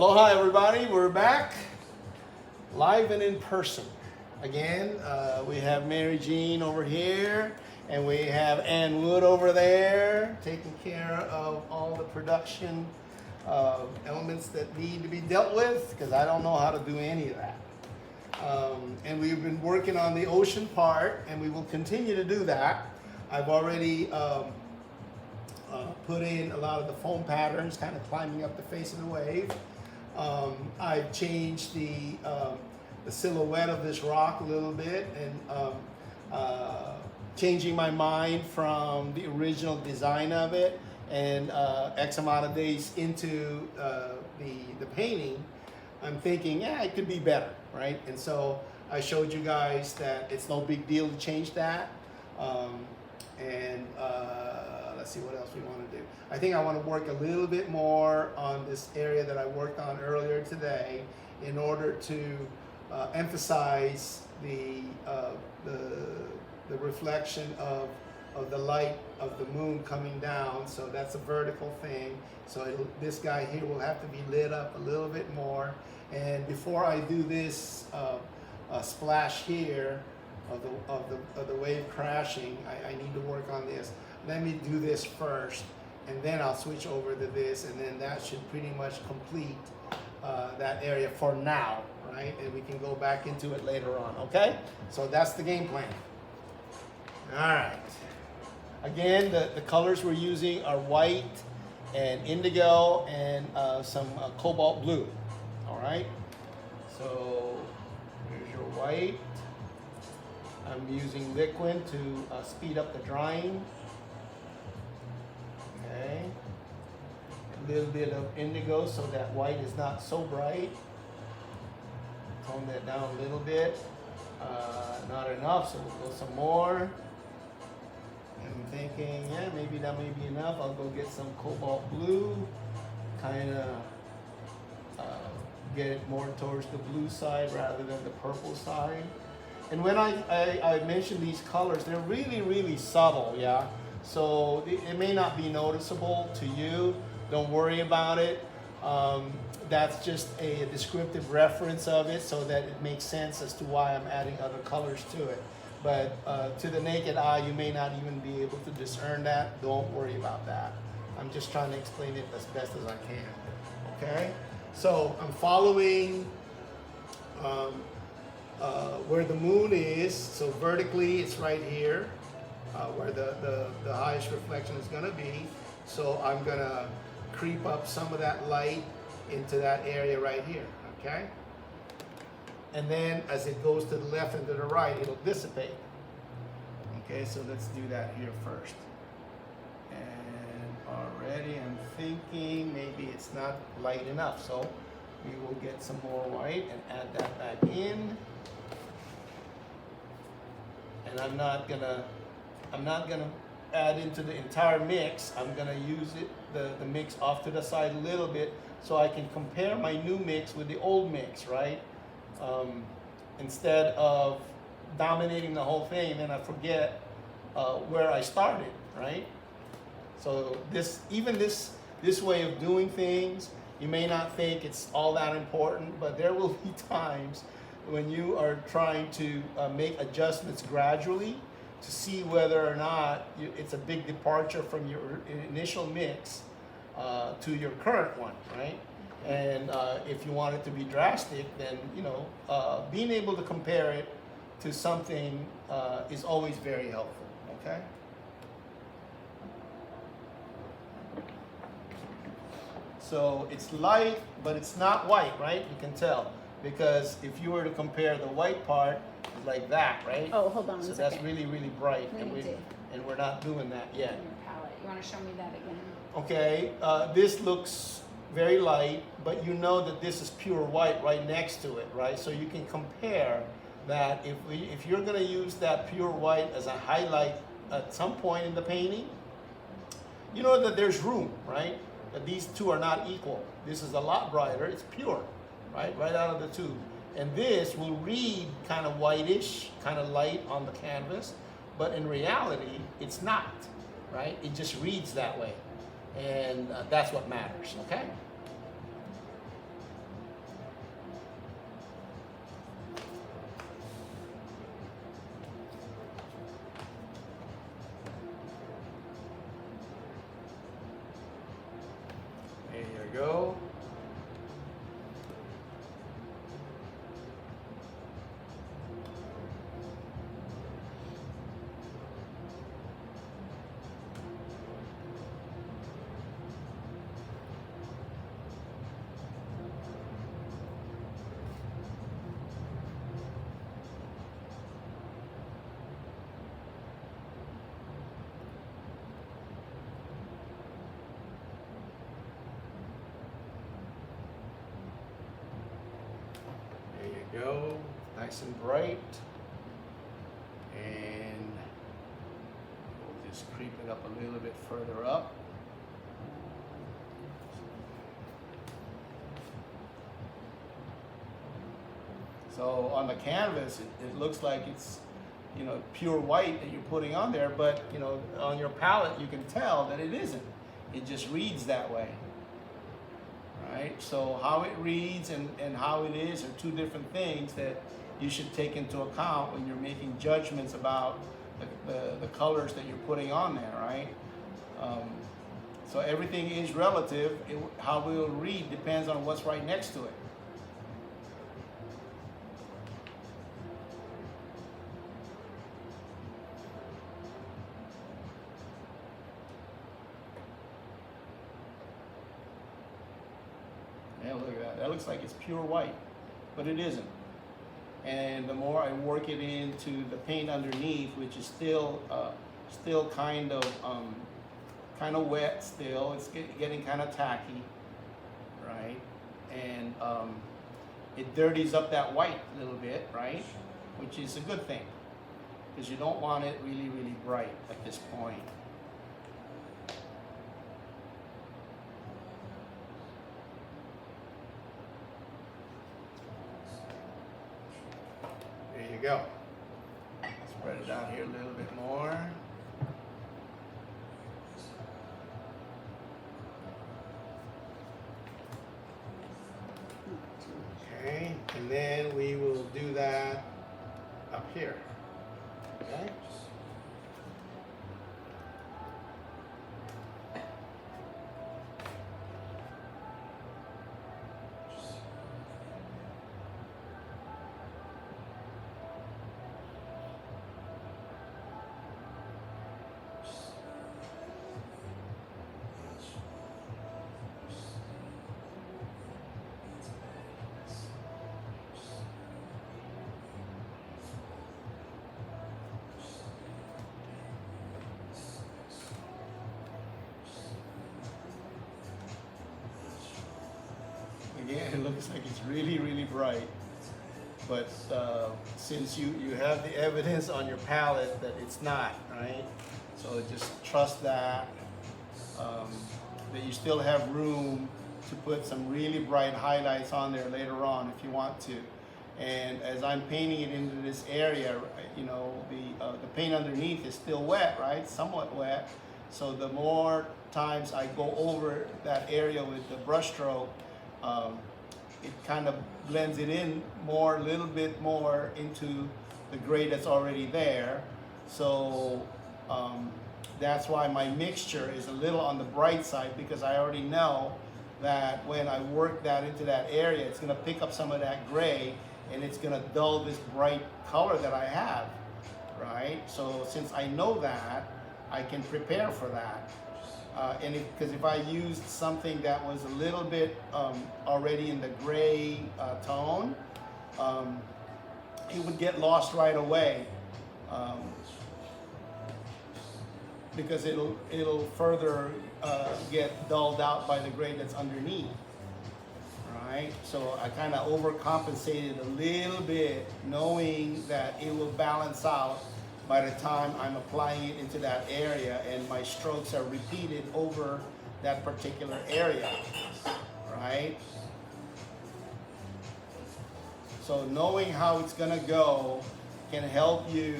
Aloha everybody, we're back live and in person. Again, we have Mary Jean over here and we have Ann Wood over there taking care of all the production elements that need to be dealt with because I don't know how to do any of that. And we've been working on the ocean part and we will continue to do that. I've already put in a lot of the foam patterns kind of climbing up the face of the wave. I've changed the silhouette of this rock a little bit and changing my mind from the original design of it and X amount of days into the painting, I'm thinking, yeah, it could be better, right? And so I showed you guys that it's no big deal to change that. Let's see what else we want to do. I think I want to work a little bit more on this area that I worked on earlier today in order to emphasize the reflection of the light of the moon coming down. So that's a vertical thing. So this guy here will have to be lit up a little bit more. And before I do this splash here of the wave crashing, I need to work on this. Let me do this first, and then I'll switch over to this, and then that should pretty much complete that area for now, right? And we can go back into it later on, okay? So that's the game plan. All right. Again, the colors we're using are white and indigo and some cobalt blue, all right? So here's your white. I'm using liquid to speed up the drying. Okay. A little bit of indigo so that white is not so bright. Tone that down a little bit. Not enough, so we'll go some more. I'm thinking, yeah, maybe that may be enough. I'll go get some cobalt blue. Kind of get it more towards the blue side rather than the purple side. And when I mention these colors, they're really, really subtle, yeah? So it may not be noticeable to you. Don't worry about it. That's just a descriptive reference of it so that it makes sense as to why I'm adding other colors to it. But to the naked eye, you may not even be able to discern that. Don't worry about that. I'm just trying to explain it as best as I can, okay? So I'm following where the moon is, so vertically it's right here where the highest reflection is going to be. So I'm going to creep up some of that light into that area right here, okay? And then as it goes to the left and to the right, it'll dissipate. Okay, so let's do that here first. And already I'm thinking maybe it's not light enough, so we will get some more white and add that back in. And I'm not gonna add into the entire mix. I'm gonna use the mix off to the side a little bit so I can compare my new mix with the old mix, right? Instead of dominating the whole thing, then I forget where I started, right? So this way of doing things, you may not think it's all that important, but there will be times when you are trying to make adjustments gradually to see whether or not it's a big departure from your initial mix to your current one, right? And if you want it to be drastic, then being able to compare it to something is always very helpful, okay? So it's light, but it's not white, right? You can tell. Because if you were to compare the white part, it's like that, right? Oh, hold on So a that's second. really, really bright, and we're not doing that yet. Your palette. You want to show me that again? Okay, this looks very light, but you know that this is pure white right next to it, right? So you can compare that if you're going to use that pure white as a highlight at some point in the painting, you know that there's room, right? That these two are not equal. This is a lot brighter. It's pure. Right out of the tube. And this will read kind of whitish, kind of light on the canvas, but in reality, it's not, right? It just reads that way. And that's what matters, okay? go, nice and bright. And we'll just creep it up a little bit further up. So on the canvas, it looks like it's, you know, pure white that you're putting on there, but, you know, on your palette you can tell that it isn't. It just reads that way, right? So how it reads and how it is are two different things that you should take into account when you're making judgments about the colors that you're putting on there, right? So everything is relative. How it will read depends on what's right next to it. Yeah, look at that. That looks like it's pure white, but it isn't. And the more I work it into the paint underneath, which is still kind of wet still, it's getting kind of tacky, right? And it dirties up that white a little bit, right? Which is a good thing, because you don't want it really, really bright at this point. There you go. Spread it out here a little bit more. Okay, and then we will do that up here. Okay. Again, it looks like it's really, really bright, but since you have the evidence on your palette that it's not, right? So just trust that you still have room to put some really bright highlights on there later on if you want to. And as I'm painting it into this area, you know, the paint underneath is still wet, right? Somewhat wet. So the more times I go over that area with the brush stroke, it kind of blends it in more, a little bit more into the gray that's already there. So that's why my mixture is a little on the bright side, because I already know that when I work that into that area, it's gonna pick up some of that gray and it's gonna dull this bright color that I have, right? So since I know that, I can prepare for that. Because if I used something that was a little bit already in the gray tone, it would get lost right away, because it'll further get dulled out by the gray that's underneath, right? So I kind of overcompensated a little bit, knowing that it will balance out by the time I'm applying it into that area and my strokes are repeated over that particular area, right? So knowing how it's gonna go can help you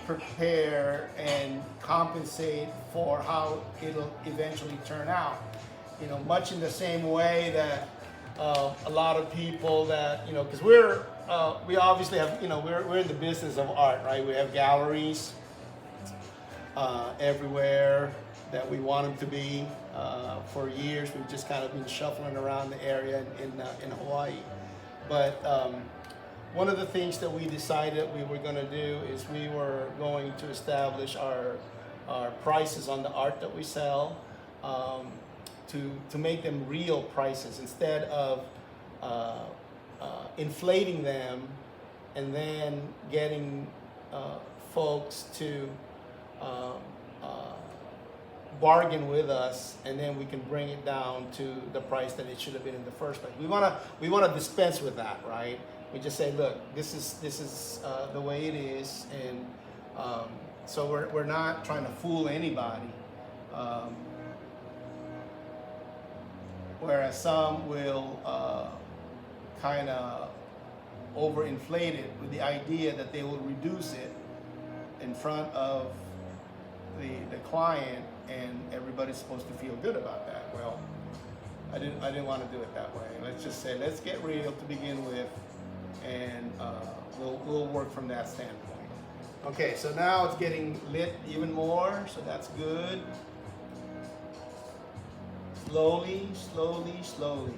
prepare and compensate for how it'll eventually turn out. You know, much in the same way that a lot of people that, you know, because we obviously have, you know, we're in the business of art, right? We have galleries everywhere that we want them to be. For years, we've just kind of been shuffling around the area in Hawaii. But one of the things that we decided we were going to do is we were going to establish our prices on the art that we sell, to make them real prices instead of inflating them and then getting folks to bargain with us, and then we can bring it down to the price that it should have been in the first place. We wanna dispense with that, right? We just say, look, this is the way it is, and so we're not trying to fool anybody. Whereas some will kind of overinflate it with the idea that they will reduce it in front of the client, and everybody's supposed to feel good about that. Well, I didn't want to do it that way. Let's just say, let's get real to begin with, and we'll work from that standpoint. Okay, so now it's getting lit even more, so that's good. Slowly, slowly, slowly.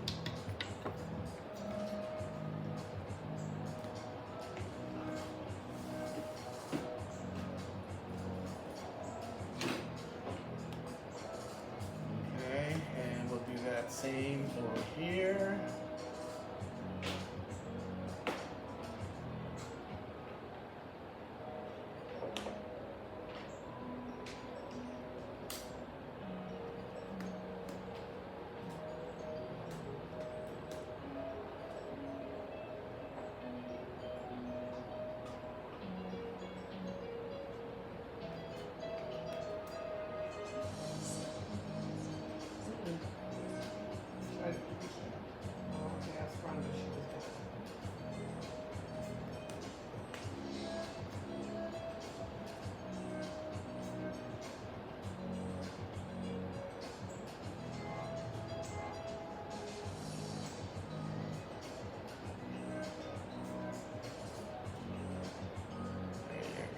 Okay, and we'll do that same over here.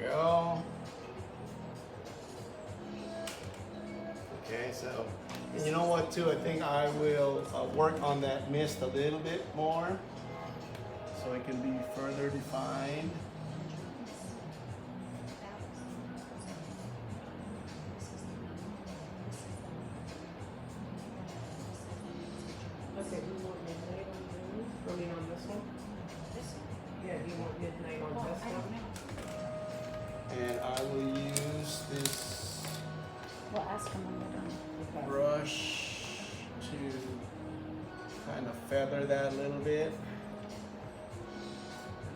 Go. Okay, so, and you know what too, I think I will work on that mist a little bit more so it can be further defined. Okay, do you want midnight on yours? I mean on this one? This one? Yeah, do you want midnight on Well, this I don't one? know. And I will use this We'll ask them when we're done. Okay. brush to kind of feather that a little bit.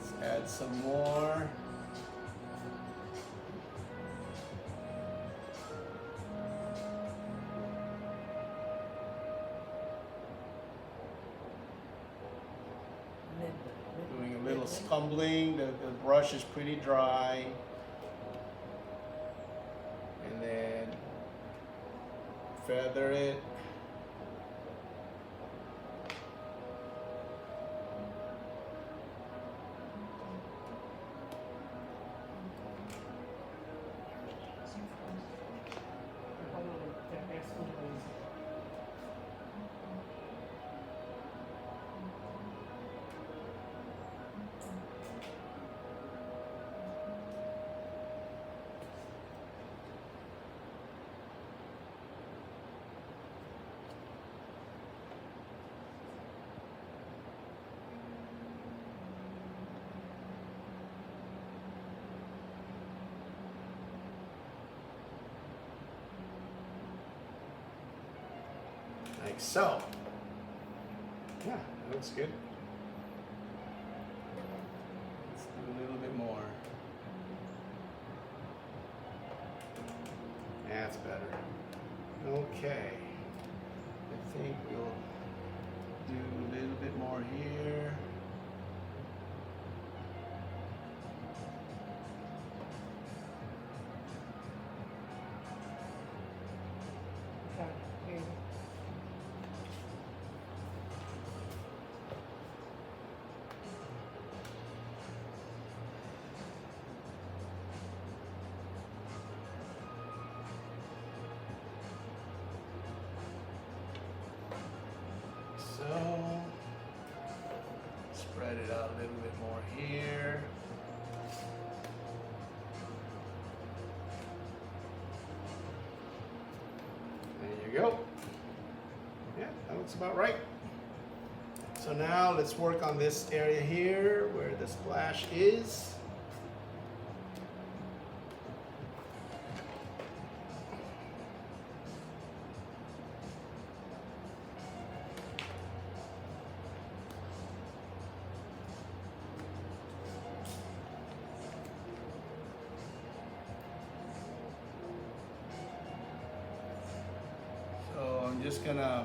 Let's add some more. Doing a little scumbling. The brush is pretty dry. And then feather it. Hold on, that's one of those. Like so. Yeah, that looks good. Let's do a little bit more. That's better. Okay. I think we'll do a little bit more here. Okay, here. So, spread it out a little bit more here. There you go. Yeah, that looks about right. So now let's work on this area here where the splash is. just gonna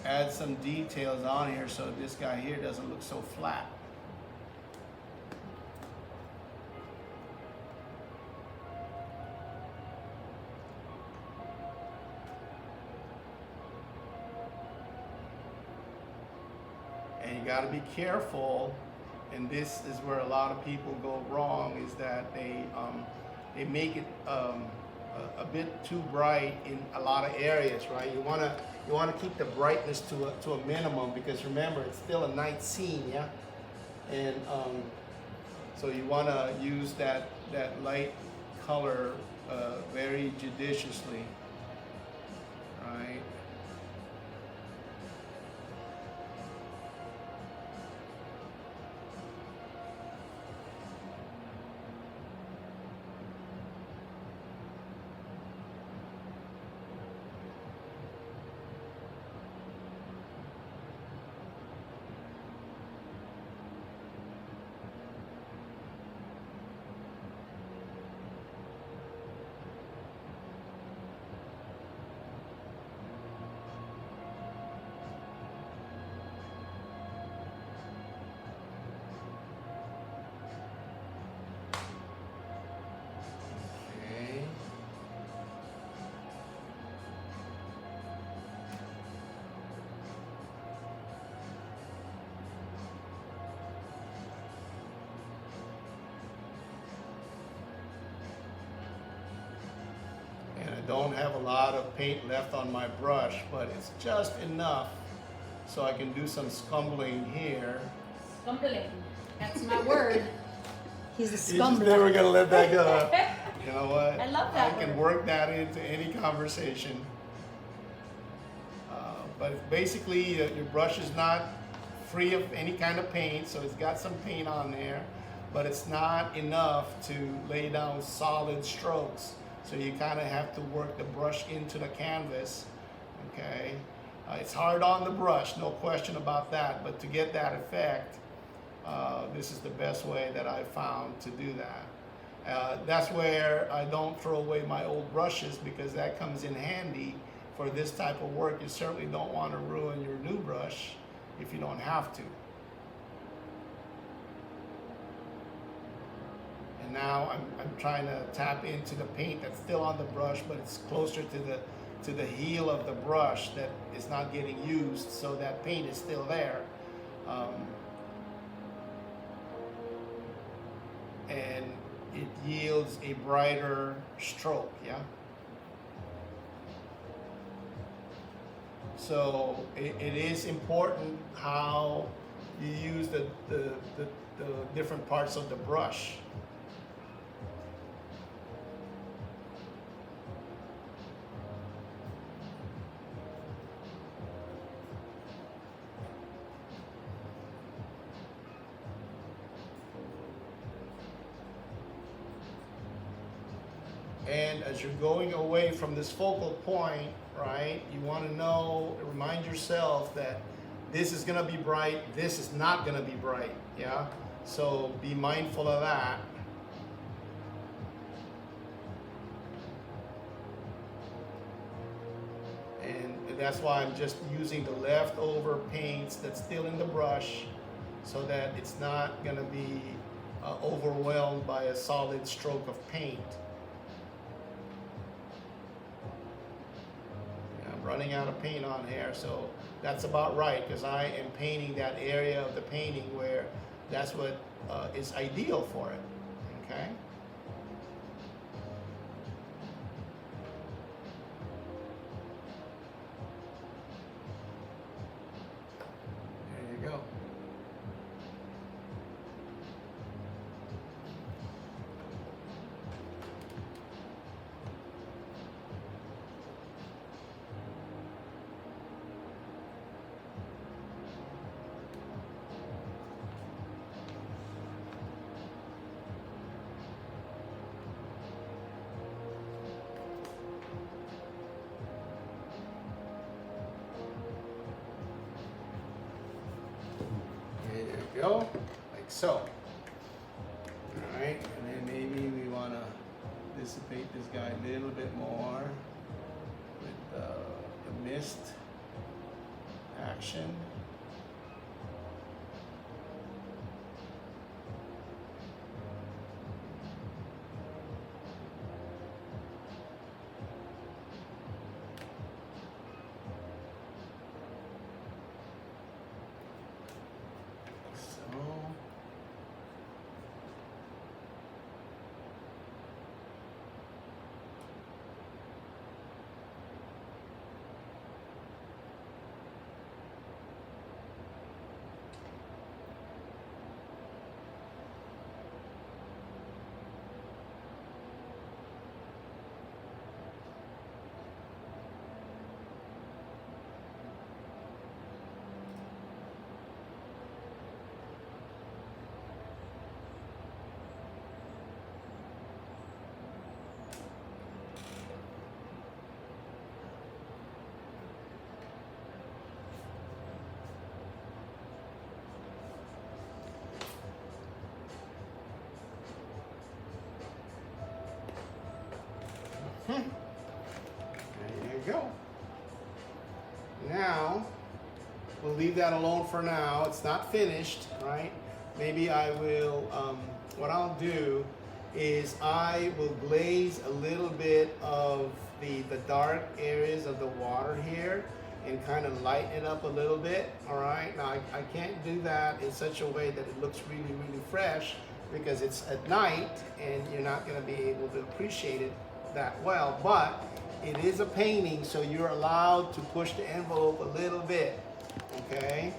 add some details on here so this guy here doesn't look so flat. And you got to be careful, and this is where a lot of people go wrong, is that they make it a bit too bright in a lot of areas, right? You want to keep the brightness to a minimum, because remember, it's still a night scene, yeah. And so you want to use that light color very judiciously, right? Okay. And I don't have a lot of paint left on my brush, but it's just enough so I can do some scumbling here. Scumbling. That's my word. He's a You're just scumbler. never gonna let that go. You know what? I love that I can word. work that into any conversation. But basically, your brush is not free of any kind of paint, so it's got some paint on there, but it's not enough to lay down solid strokes. So you kind of have to work the brush into the canvas, okay? It's hard on the brush, no question about that, but to get that effect, this is the best way that I've found to do that. That's where I don't throw away my old brushes, because that comes in handy for this type of work. You certainly don't want to ruin your new brush if you don't have to. And now I'm trying to tap into the paint that's still on the brush, but it's closer to the heel of the brush that is not getting used, so that paint is still there. And it yields a brighter stroke, yeah? So it is important how you use the different parts of the brush. And as you're going away from this focal point, right, you want to know, remind yourself that this is going to be bright, this is not going to be bright, yeah? So be mindful of that. And that's why I'm just using the leftover paints that's still in the brush, so that it's not going to be overwhelmed by a solid stroke of paint. Running out of paint on here, so that's about right, because I am painting that area of the painting where that's what is ideal for it, okay? There you go. Go, like so. All right, and then maybe we want to dissipate this guy a little bit more with the mist. action. So there you go. Now, we'll leave that alone for now. It's not finished, right? Maybe I will, what I'll do is I will glaze a little bit of the dark areas of the water here and kind of lighten it up a little bit, all right? Now, I can't do that in such a way that it looks really, really fresh because it's at night and you're not gonna be able to appreciate it that well, but it is a painting, so you're allowed to push the envelope a little bit, okay?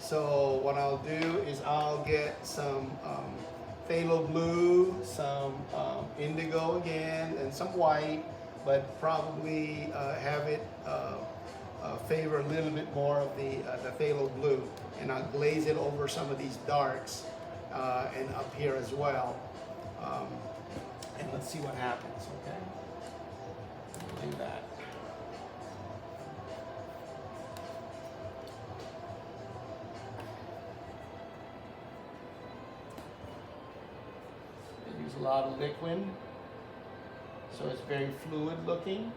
So what I'll do is I'll get some phthalo blue, some indigo again, and some white, but probably have it favor a little bit more of the phthalo blue, and I'll glaze it over some of these darks and up here as well. And let's see what happens, okay? We'll do that. I use a lot of liquid, so it's very fluid looking.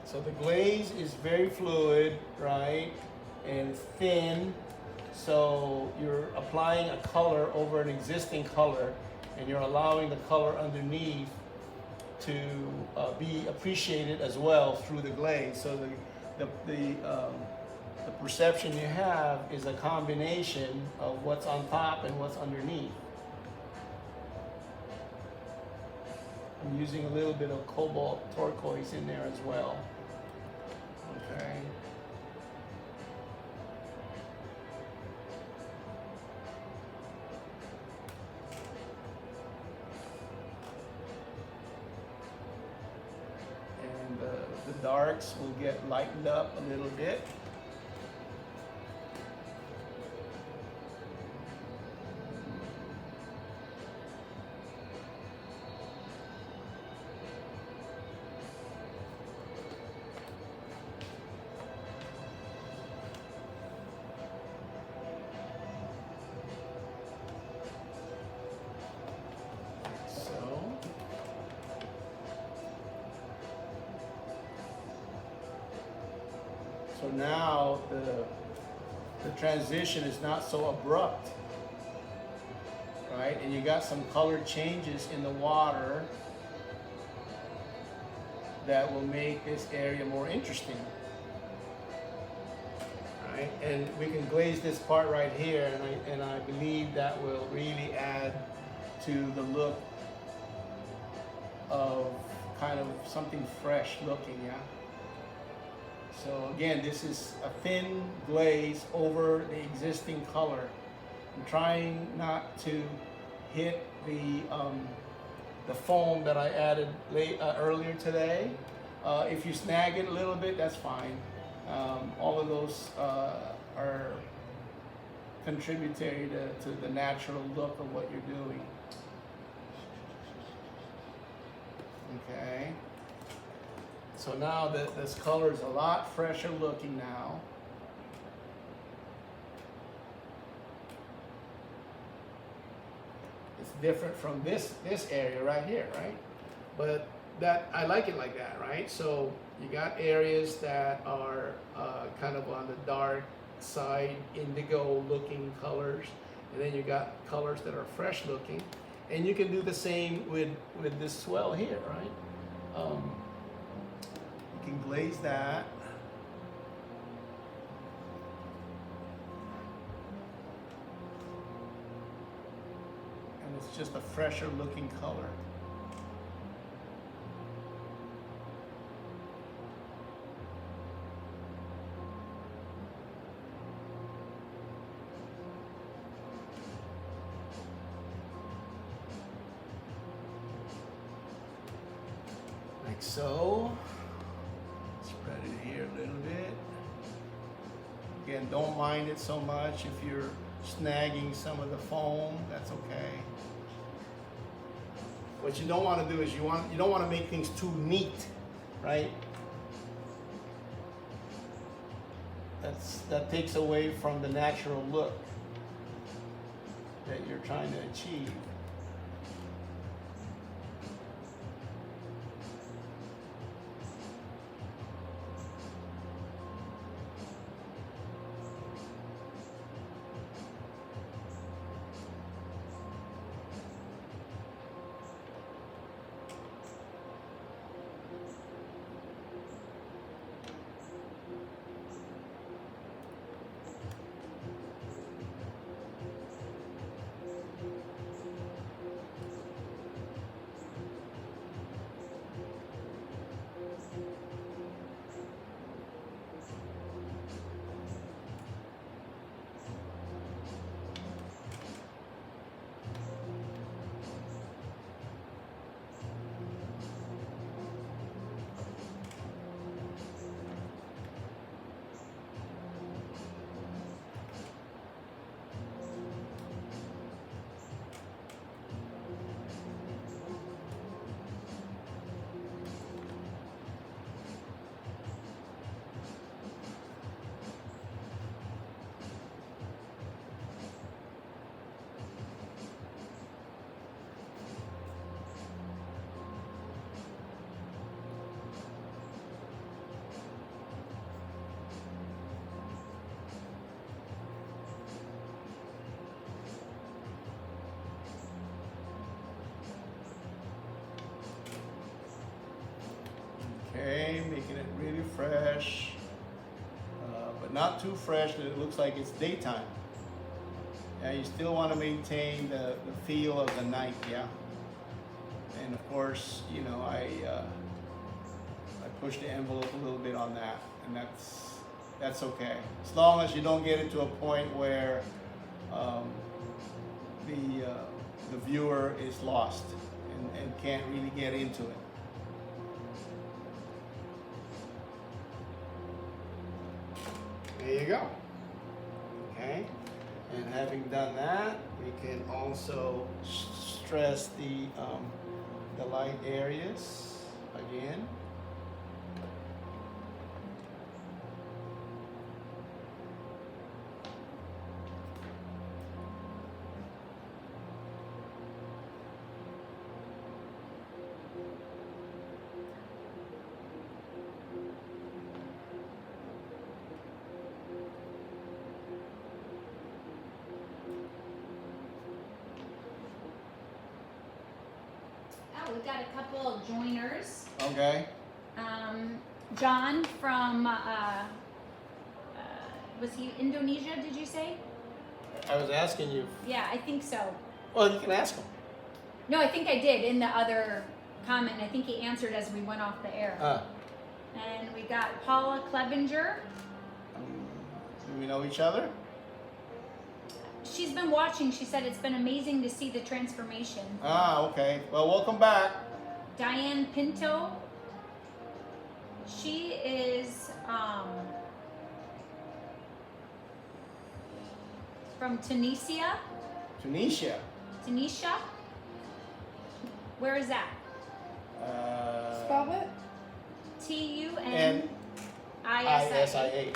So the glaze is very fluid, right? And it's thin. So you're applying a color over an existing color, and you're allowing the color underneath to be appreciated as well through the glaze. So the perception you have is a combination of what's on top and what's underneath. I'm using a little bit of cobalt turquoise in there as well. Okay. And the darks will get lightened up a little bit. So now the transition is not so abrupt, right? And you got some color changes in the water that will make this area more interesting, right? And we can glaze this part right here, and I believe that will really add to the look of kind of something fresh looking, yeah? So again, this is a thin glaze over the existing color. I'm trying not to hit the the foam that I added earlier today. If you snag it a little bit, that's fine. All of those are contributory to the natural look of what you're doing. Okay. So now this color is a lot fresher looking now. It's different from this area right here, right? But that I like it like that, right? So you got areas that are kind of on the dark side, indigo looking colors, and then you got colors that are fresh looking. And you can do the same with this swell here, right? You can glaze that. And it's just a fresher looking color. Like so. Spread it here a little bit. Again, don't mind it so much if you're snagging some of the foam, that's okay. What you don't want to do is you don't want to make things too neat, right? That takes away from the natural look that you're trying to achieve. Okay, making it really fresh, but not too fresh that it looks like it's daytime. Yeah, you still want to maintain the feel of the night, yeah. And of course, you know, I push the envelope a little bit on that, and that's okay. As long as you don't get it to a point where the viewer is lost and can't really get into it. There you go. Okay, and having done that, we can also stress the light areas again. We've got a couple of joiners. Okay. John from, was he Indonesia, did you say? I was asking you. Yeah, I think so. Well, you can ask him. No, I think I did in the other comment. I think he answered as we went off the air. And we got Paula Clevenger. Do we know each other? she's been watching. She said it's been amazing to see the transformation. Ah, okay. Well, welcome back. Diane Pinto. She is from Tunisia. Tunisia. Tunisia. Where is that? Spell it? TUNISIA. ISIA.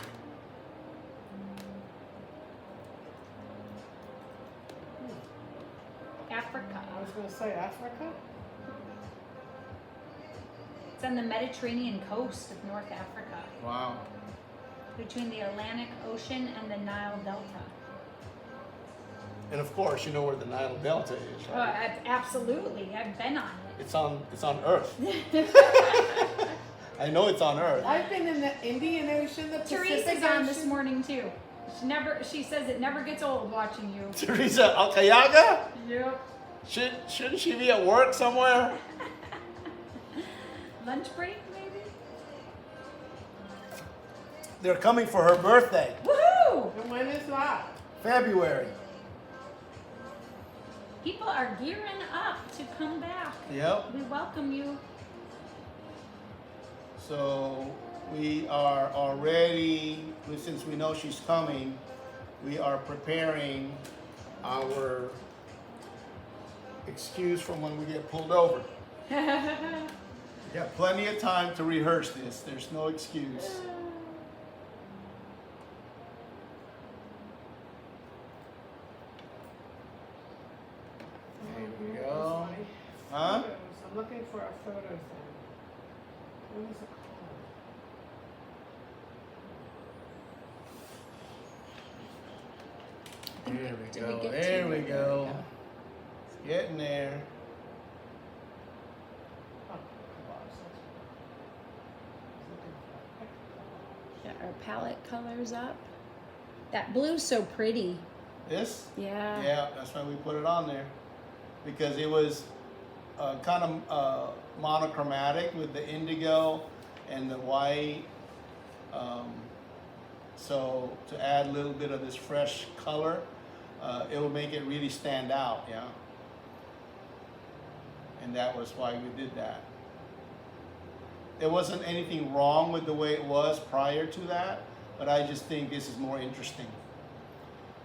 Africa. I was gonna say Africa. It's on the Mediterranean coast of North Africa, Wow. between the Atlantic Ocean and the Nile Delta. And of course, you know where the Nile Delta is, Oh, right? absolutely. I've been on It's on Earth. it. I know it's on Earth. I've been in the Indian Ocean, the Pacific Teresa's on this Ocean. morning too. She says it never gets old watching you. Teresa Alcayaga? Yep. Shouldn't she be at work somewhere? Lunch break maybe? They're coming for her birthday, Woohoo! And when is that? February. People are gearing up to come back. Yep. We welcome you. So we are already, since we know she's coming, we are preparing our excuse from when we get pulled over. We got plenty of time to rehearse this. There's no excuse. There we go. Huh? Photos. I'm looking for a photo thing. What is it called? There we Did go. we get There to we it? go. It's getting there. Oh, collage. That's Got our palette colors up. That blue's so pretty. This? Yeah. Yeah, that's why we put it on there. Because it was kind of monochromatic with the indigo and the white. So to add a little bit of this fresh color, it will make it really stand out, yeah. And that was why we did that. There wasn't anything wrong with the way it was prior to that, but I just think this is more interesting.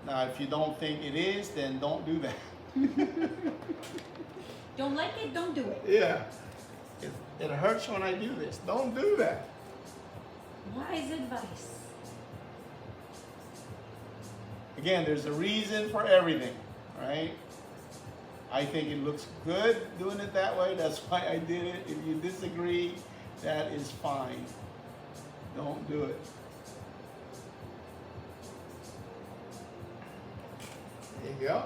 Now, if you don't think it is, then don't do that. Don't like it, don't do it. Yeah. It hurts when I do this. Don't do that. Wise advice. Again, there's a reason for everything, right? I think it looks good doing it that way. That's why I did it. If you disagree, that is fine. Don't do it. There you go.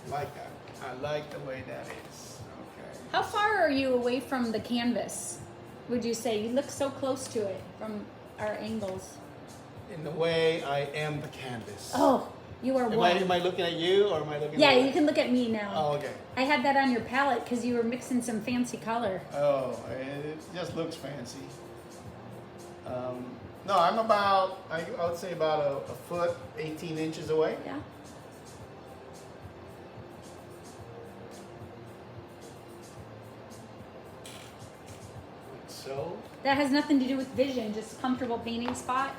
Like that. I like the way that is. Okay. How far are you away from the canvas? Would you say? You look so close to it from our angles. In the way I am the canvas. Oh, you are one. Am I looking at you or am I looking Yeah, at you can look at me now. Oh, okay. I had that on your palette because you were mixing some fancy color. Oh, it just looks fancy. No, I'm about, I would say about a foot, 18 inches away. Yeah. Like so. That has nothing to do with vision, just comfortable painting spot.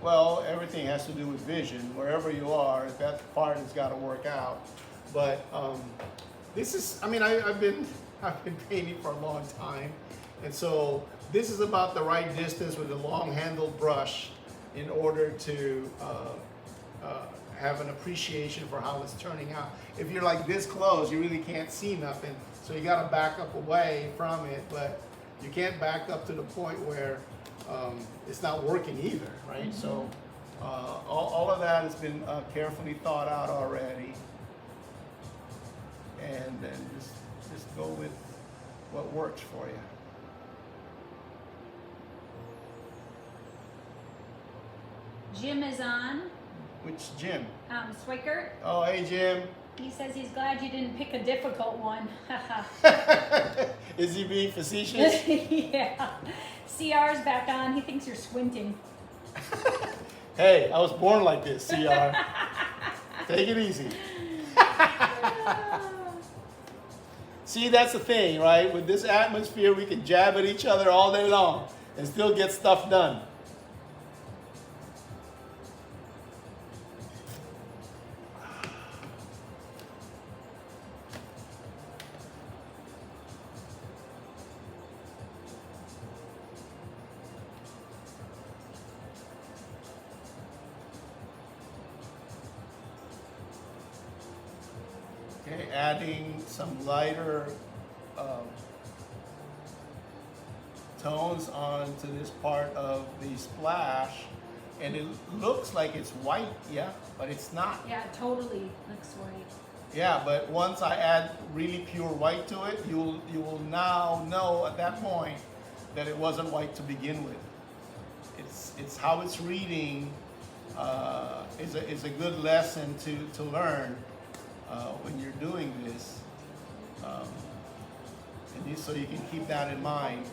Well, everything has to do with vision. Wherever you are, that part has got to work out. But this is, I mean, I've been painting for a long time, and so this is about the right distance with a long-handled brush in order to have an appreciation for how it's turning out. If you're like this close, you really can't see nothing, so you got to back up away from it. But you can't back up to the point where it's not working either, right? Mm-hmm. So all of that has been carefully thought out already, and then just go with what works for you. Jim is on. Which Jim? Swickert. Oh, hey Jim. He says he's glad you didn't pick a difficult one. Is he being facetious? Yeah. CR's back on. He thinks you're squinting. Hey, I was born like this, CR. Take it easy. See, that's the thing, right? With this atmosphere, we can jab at each other all day long and still get stuff done. Okay, adding some lighter tones onto this part of the splash, and it looks like it's white, yeah, but it's not. Yeah, it totally looks white. Yeah, but once I add really pure white to it, you will now know at that point that it wasn't white to begin with. It's how it's reading is a good lesson to learn when you're doing this, so you can keep that in mind.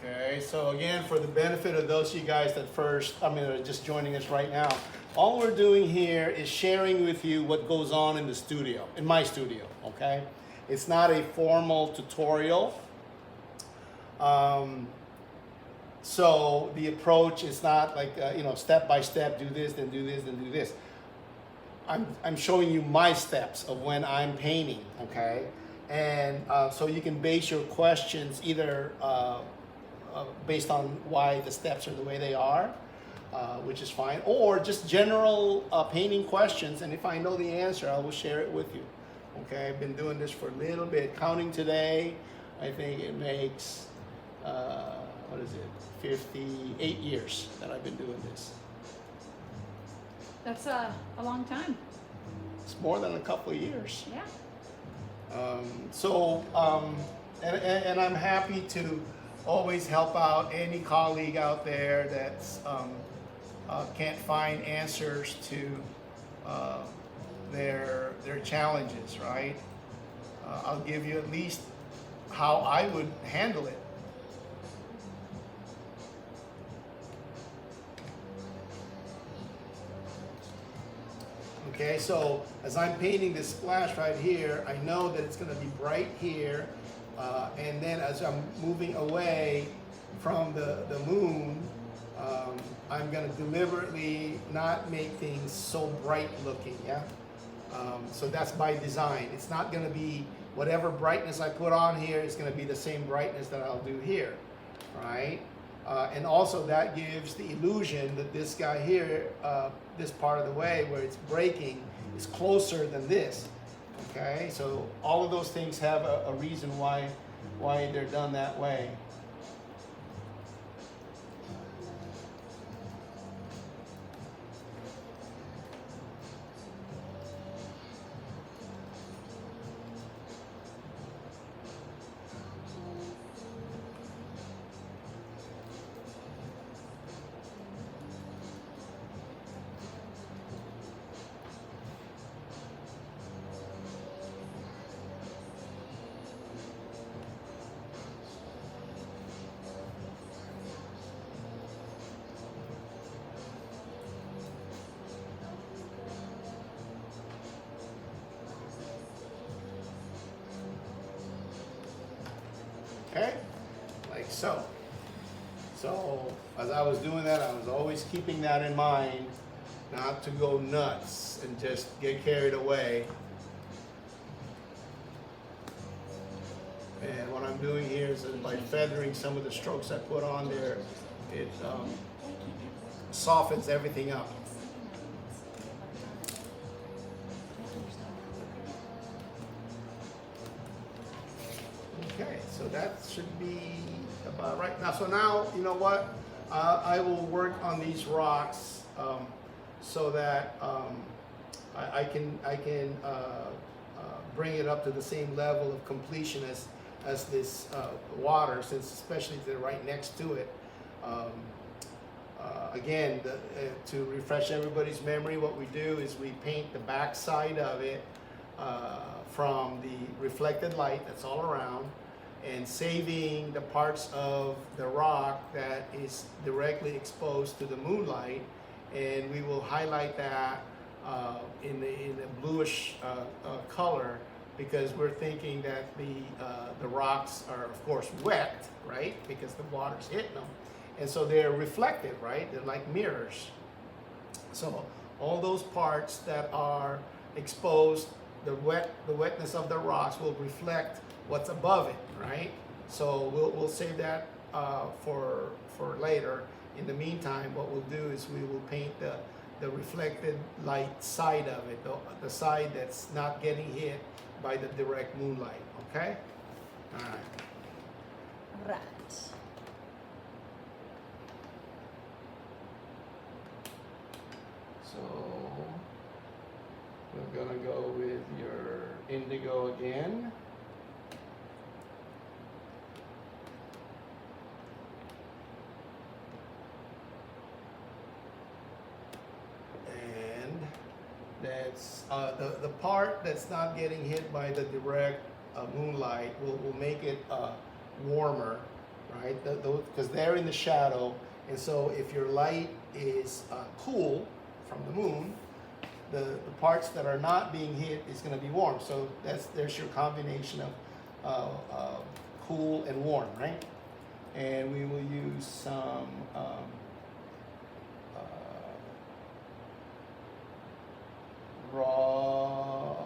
Okay, so again, for the benefit of those of you guys that are just joining us right now, all we're doing here is sharing with you what goes on in the studio, in my studio, okay? It's not a formal tutorial. So the approach is not like, step by step, do this, then do this, then do this. I'm showing you my steps of when I'm painting, okay? And so you can base your questions either based on why the steps are the way they are, which is fine, or just general painting questions, and if I know the answer, I will share it with you. Okay, I've been doing this for a little bit. Counting today, I think it makes, 58 years that I've been doing this. That's a long time. It's more than a couple of years. Yeah. And I'm happy to always help out any colleague out there that's can't find answers to their challenges, right? I'll give you at least how I would handle it. Okay, so as I'm painting this splash right here, I know that it's going to be bright here, and then as I'm moving away from the moon, I'm going to deliberately not make things so bright looking, yeah? So that's by design. It's not going to be whatever brightness I put on here is going to be the same brightness that I'll do here, right? And also that gives the illusion that this guy here, this part of the way where it's breaking, is closer than this. Okay, so all of those things have a reason why they're done that way. Okay, like so. So as I was doing that, I was always keeping that in mind, not to go nuts and just get carried away. And what I'm doing here is by feathering some of the strokes I put on there, it softens everything up. Okay, so that should be about right now. So now, you know what? I will work on these rocks so that I can bring it up to the same level of completion as this water, since especially they're right next to it. Again, to refresh everybody's memory, what we do is we paint the back side of it from the reflected light that's all around, and saving the parts of the rock that is directly exposed to the moonlight, and we will highlight that in the bluish color, because we're thinking that the rocks are of course wet, right? Because the water's hitting them, and so they're reflected, right? They're like mirrors. So all those parts that are exposed, the wetness of the rocks will reflect what's above it, right? So we'll save that for later. In the meantime, what we'll do is we will paint the reflected light side of it, the side that's not getting hit by the direct moonlight. Okay? All right. Right. So we're gonna go with your indigo again. And that's the part that's not getting hit by the direct moonlight will make it warmer, right? Because they're in the shadow, and so if your light is cool from the moon, the parts that are not being hit is going to be warm. So there's your combination of cool and warm, right? And we will use some raw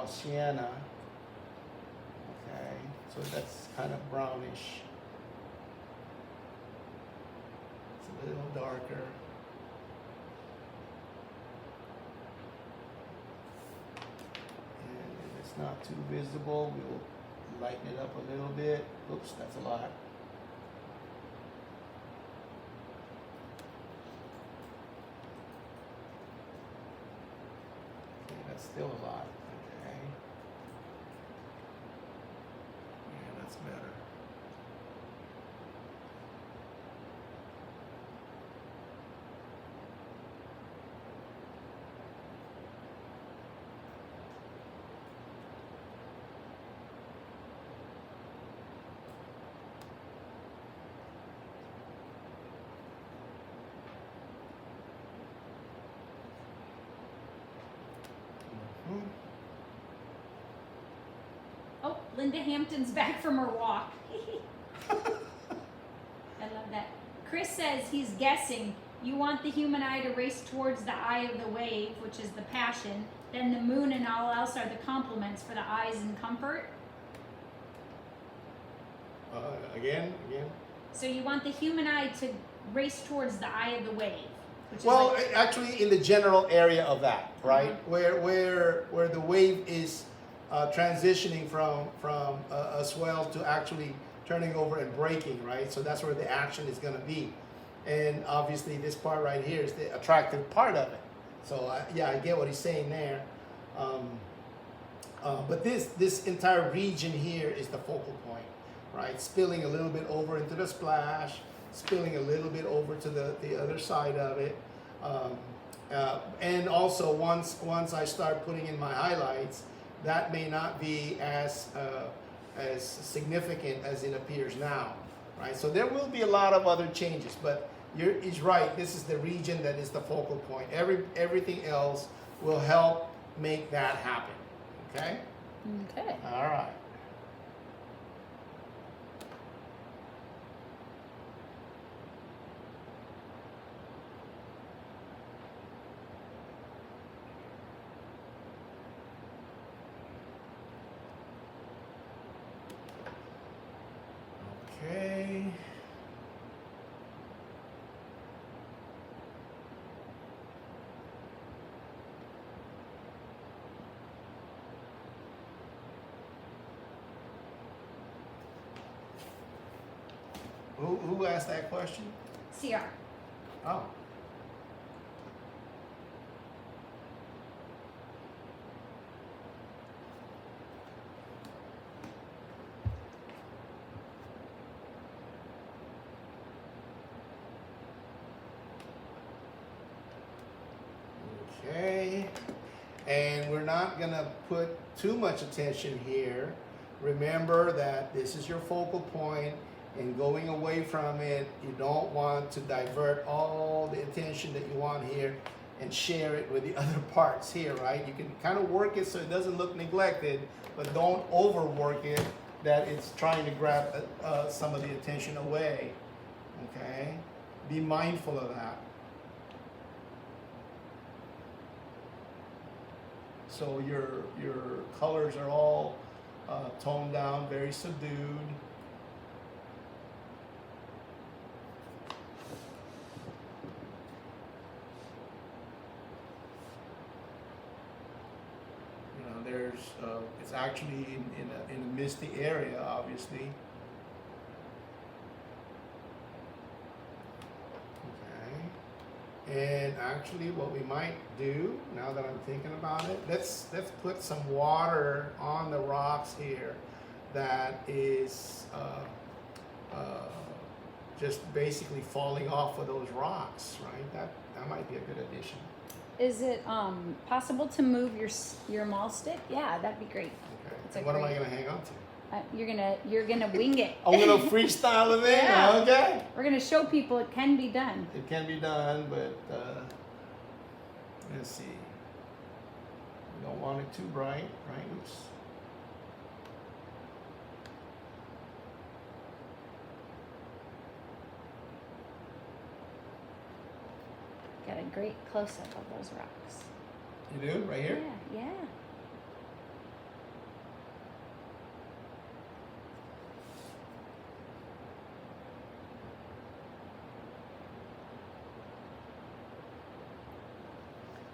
sienna. Okay, so that's kind of brownish. It's a little darker. And if it's not too visible, we'll lighten it up a little bit. Oops, that's a lot. Still a lot, okay. Yeah, that's better. Oh, Linda Hampton's back from her walk. I love that. Chris says he's guessing you want the human eye to race towards the eye of the wave, which is the passion. Then the moon and all else are the complements for the eyes and comfort. Again. So you want the human eye to race towards the eye of the wave. Which Well, is like, actually, in the general area of that, right, Mhm. where the wave is transitioning from a swell to actually turning over and breaking, right? So that's where the action is going to be, and obviously this part right here is the attractive part of it. So yeah, I get what he's saying there, but this entire region here is the focal point, right? Spilling a little bit over into the splash, spilling a little bit over to the other side of it, and also once I start putting in my highlights, that may not be as significant as it appears now, right? So there will be a lot of other changes, but he's right. This is the region that is the focal point. Everything else will help make that happen. Okay. okay. All right. Okay. Who asked that question? CR. Oh. Okay. And we're not gonna put too much attention here. Remember that this is your focal point, and going away from it, you don't want to divert all the attention that you want here and share it with the other parts here, right? You can kind of work it so it doesn't look neglected, but don't overwork it that it's trying to grab some of the attention away, okay? Be mindful of that. So your colors are all toned down, very subdued. You know, there's it's actually in a misty area, obviously. And actually what we might do, now that I'm thinking about it, let's put some water on the rocks here that is just basically falling off of those rocks, right? That might be a good addition. Is it possible to move your maul stick? Yeah, that'd be great. Okay. It's a And what am I great- gonna hang on to? You're gonna wing it. I'm gonna freestyle it in, Yeah. okay? We're gonna show people it can be done. It can be done, but let's see. We don't want it too bright, right? Oops. Got a great close up of those rocks. You do? Right here? Yeah, yeah.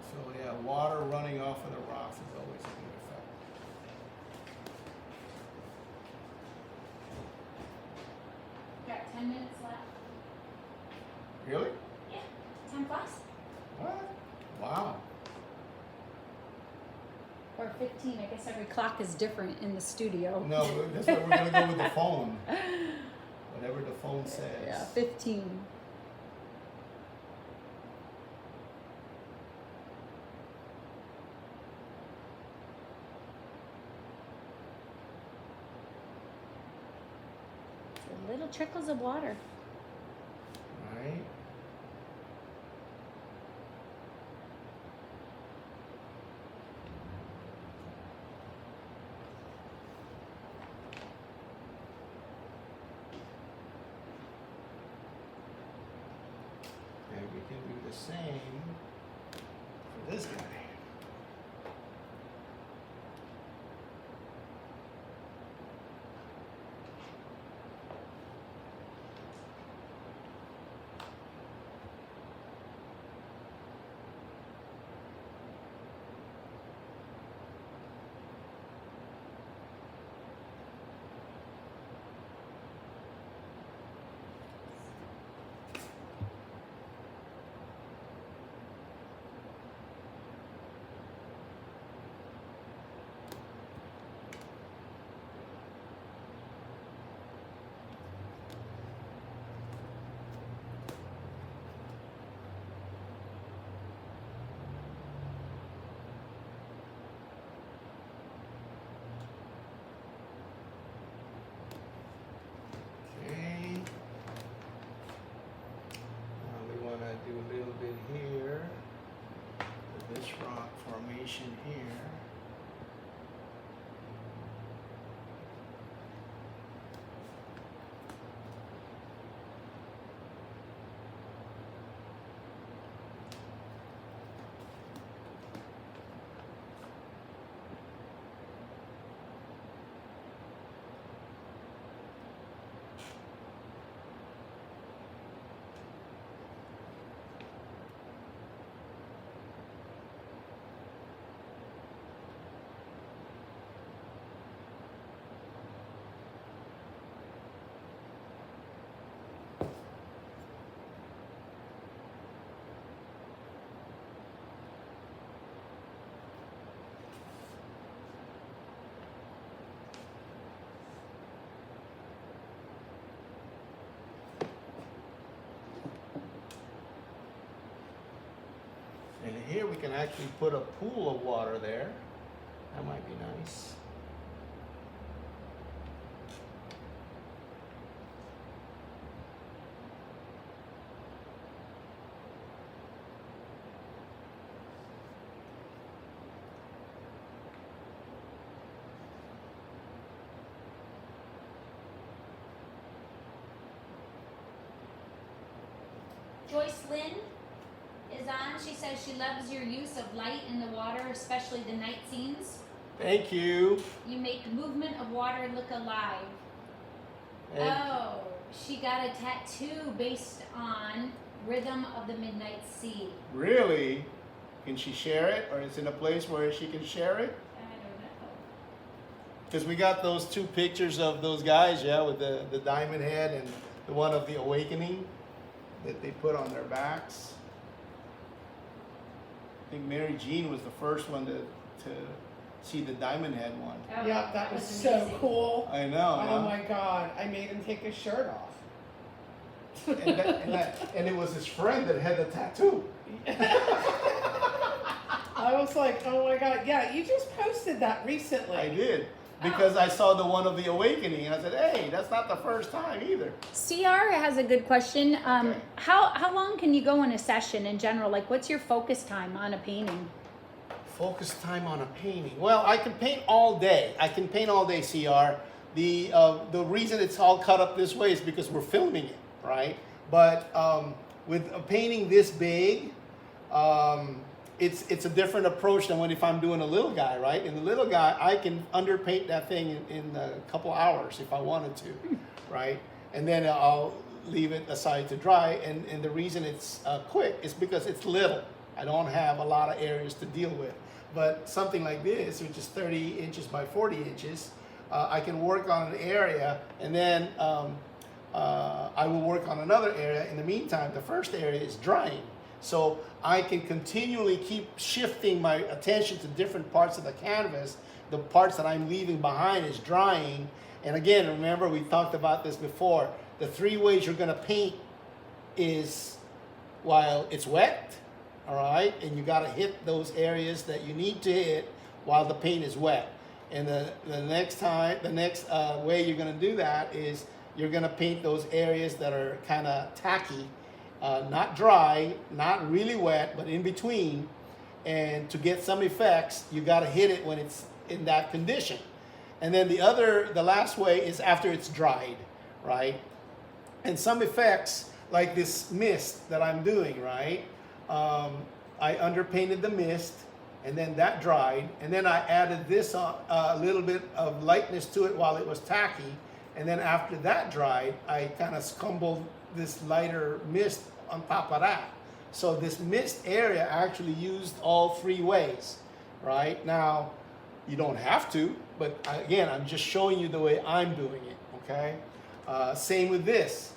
So yeah, water running off of the rocks is always a good effect. Got 10 minutes left. Really? Yeah. 10 plus. What? Wow. Or 15. I guess every clock is different in the studio. No, that's why we're gonna go with the phone. Whatever the phone says. Yeah, 15. So little trickles of water. Right? And we can do the same for this guy. And here we can actually put a pool of water there. That might be nice. Joyce Lynn is on. She says she loves your use of light in the water, especially the night scenes. Thank you. You make movement of water look alive. And Oh, she got a tattoo based on Rhythm of the Midnight Sea. really? Can she share it, or is it in a place where she can share it? I don't know. Because we got those two pictures of those guys, yeah, with the diamond head and the one of the awakening that they put on their backs. I think Mary Jean was the first one to see the diamond head one. Oh, Yeah, that was so amazing. cool. I know. Oh yeah. my God, I made him take his shirt off. And it was his friend that had the tattoo. I was like, oh my God, yeah, you just posted that recently. I did. Because I saw the one of the awakening. I said, hey, that's not the first time either. CR has a good question. Okay. How long can you go in a session in general? Like, what's your focus time on a painting? Focus time on a painting. Well, I can paint all day. I can paint all day, CR. The reason it's all cut up this way is because we're filming it, right? But with a painting this big, it's a different approach than if I'm doing a little guy, right? In the little guy, I can underpaint that thing in a couple hours if I wanted to, right? And then I'll leave it aside to dry. And the reason it's quick is because it's little. I don't have a lot of areas to deal with. But something like this, which is 30 inches by 40 inches, I can work on an area, and then I will work on another area. In the meantime, the first area is drying. So I can continually keep shifting my attention to different parts of the canvas. The parts that I'm leaving behind is drying. And again, remember, we talked about this before. The three ways you're gonna paint is while it's wet, all right? And you gotta hit those areas that you need to hit while the paint is wet. And the next way you're gonna do that is you're gonna paint those areas that are kinda tacky, not dry, not really wet, but in between. And to get some effects, you gotta hit it when it's in that condition. And then the last way is after it's dried, right? And some effects, like this mist that I'm doing, right? I underpainted the mist, and then that dried, and then I added this on, a little bit of lightness to it while it was tacky, and then after that dried, I kind of scumbled this lighter mist on top of that. So this mist area actually used all three ways, right? Now, you don't have to, but again, I'm just showing you the way I'm doing it, okay? Same with this,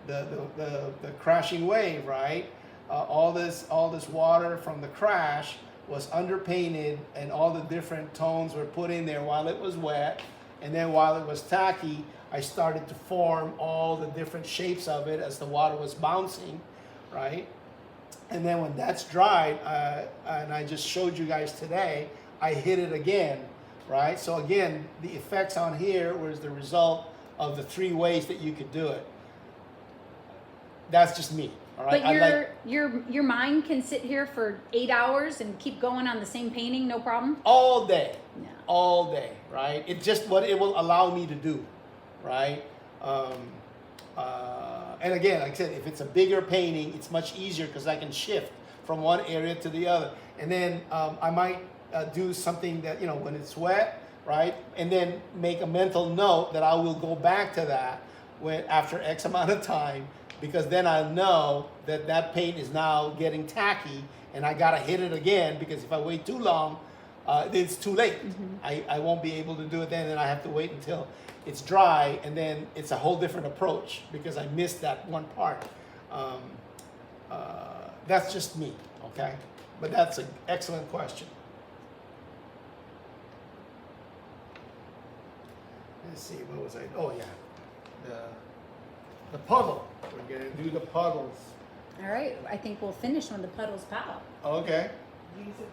the crashing wave, right? All this water from the crash was underpainted, and all the different tones were put in there while it was wet. And then while it was tacky, I started to form all the different shapes of it as the water was bouncing, right? And then when that's dried, and I just showed you guys today, I hit it again, right? So again, the effects on here was the result of the three ways that you could do it. That's just me, all right? But your mind can sit here for 8 hours and keep going on the same painting, no problem? All day. No. All day, right? It's just what it will allow me to do, right? And again, like I said, if it's a bigger painting, it's much easier because I can shift from one area to the other. And then I might do something that, you know, when it's wet, right? And then make a mental note that I will go back to that after X amount of time, because then I know that that paint is now getting tacky and I gotta hit it again, because if I wait too long, it's too late. Mm-hmm. I won't be able to do it then, and I have to wait until it's dry, and then it's a whole different approach because I missed that one part. That's just me, okay? But that's an excellent question. Let's see, what was I? Oh yeah, the puddle. We're gonna do the puddles. All right, I think we'll finish when the puddles pop. Okay. These are,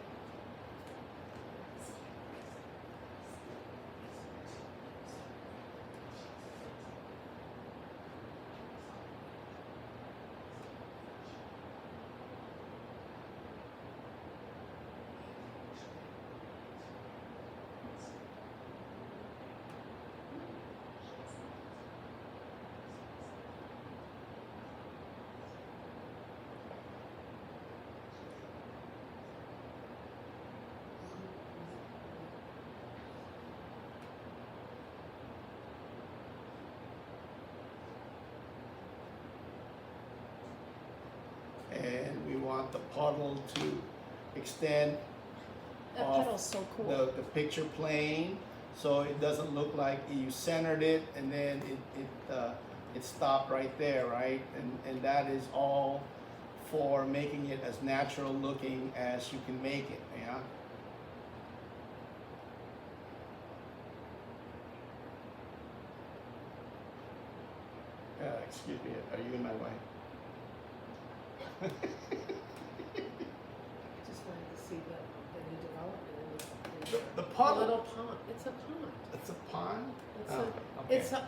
And we want the puddle to extend That off puddle's so cool. the picture plane, so it doesn't look like you centered it and then it stopped right there, right? And that is all for making it as natural looking as you can make it, yeah? Excuse me, are you in my way? just wanted to see the new development in The the puddle, little pond. It's a pond. it's a pond? It's Oh, a, okay. it's a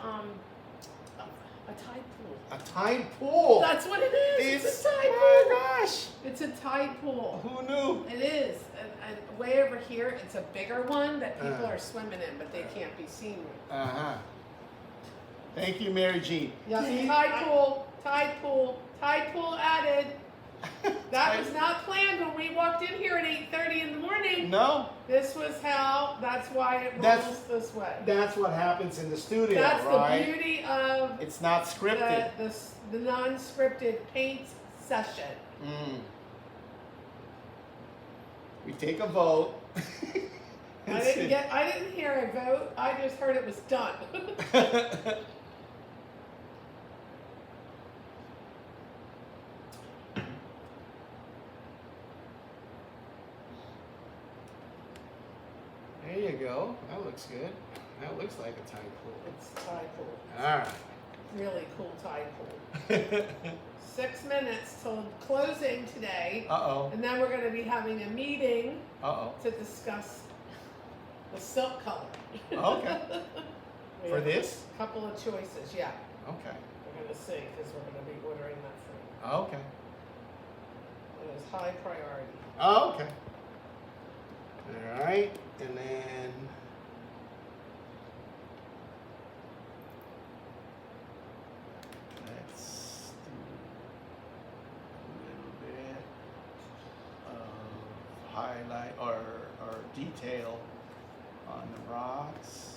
tide pool. A tide pool. That's what it is. It's a tide pool. Oh my gosh. It's a tide pool. Who knew? It is. And way over here, it's a bigger one that people Uh. are swimming in, but they can't be seen with. Uh-huh. Thank you, Mary Jean. See, Tide pool, tide pool, tide pool added. That was not planned when we walked in here at 8:30 in the morning. No, This was how, that's why it That's- rolls this way. that's what happens in the studio, That's right? the beauty of It's not scripted. the non-scripted paint session. Mm. We take a vote. I didn't hear a vote. I just heard it was done. There you go. That looks good. That looks like a tide pool. It's tide pool. All Really cool tide pool. right. 6 minutes till closing today, Uh-oh. and then we're going to be having a meeting Uh-oh. to discuss the silk color. Okay. We For have this? a couple of choices, yeah. Okay. We're going to see because we're going to be ordering that thing. Okay. It is high priority. Oh, okay. All right. And then let's do a little bit of highlight or detail on the rocks.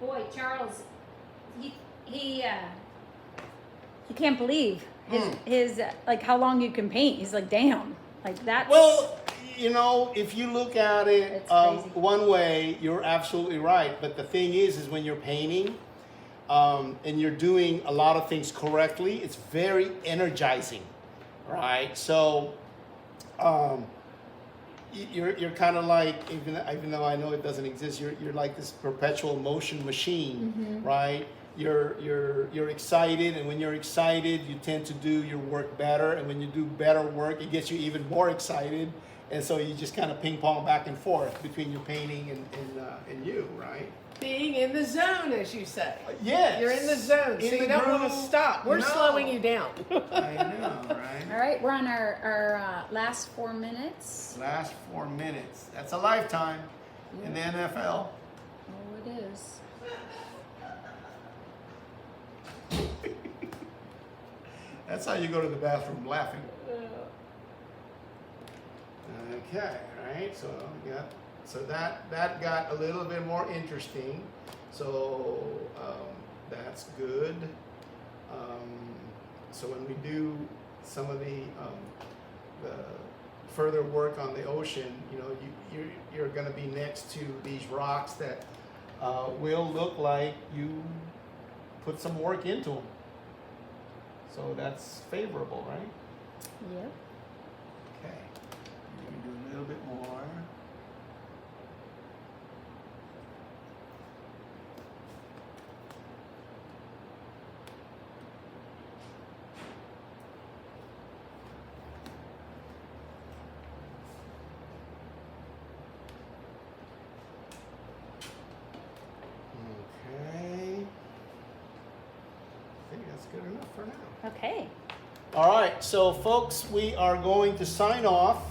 Boy, Charles, he can't believe his like how long you can paint. He's like, damn, like that's. Well, you know, if you look at it It's crazy. one way, you're absolutely right. But the thing is when you're painting and you're doing a lot of things correctly, it's very energizing, right? So you're kind of like, even though I know it doesn't exist, you're like this perpetual motion machine, right? You're excited, and when you're excited, you tend to do your work better, and when you do better work, it gets you even more excited, and so you just kind of ping pong back and forth between your painting and you, right? Being in the zone, as you say. Yes. You're in the zone, so In you the don't want to groove. stop. We're No. slowing you down. I know, right? All right, we're on our last 4 minutes. Last 4 minutes. That's a lifetime in the NFL. Oh, it is. That's how you go to the bathroom laughing. Okay, right. So that got a little bit more interesting. So that's good. So when we do some of the further work on the ocean, you're going to be next to these rocks that will look like you put some work into them. So that's favorable, right? Yep. Okay. You can do a little bit more. Okay. I think that's good enough for now. Okay. All right, so folks, we are going to sign off.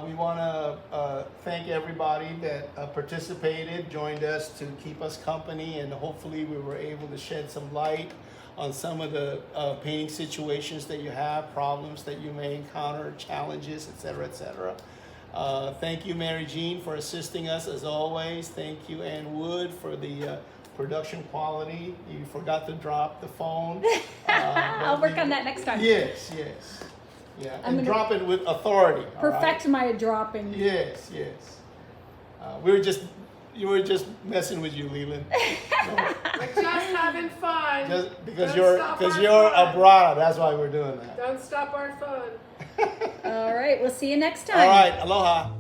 We want to thank everybody that participated, joined us to keep us company, and hopefully we were able to shed some light on some of the painting situations that you have, problems that you may encounter, challenges, etc., etc. Thank you, Mary Jean, for assisting us as always. Thank you, Ann Wood, for the production quality. You forgot to drop the phone. I'll work on that next time. Yes. Yeah, I'm and gonna drop it with authority. all Perfect right? my dropping. Yes. You were just messing with you, Leland. So, We're just having fun. just because Don't stop our you're fun. abroad, that's why we're doing that. Don't stop our fun. All right. We'll see you next time. All right, aloha.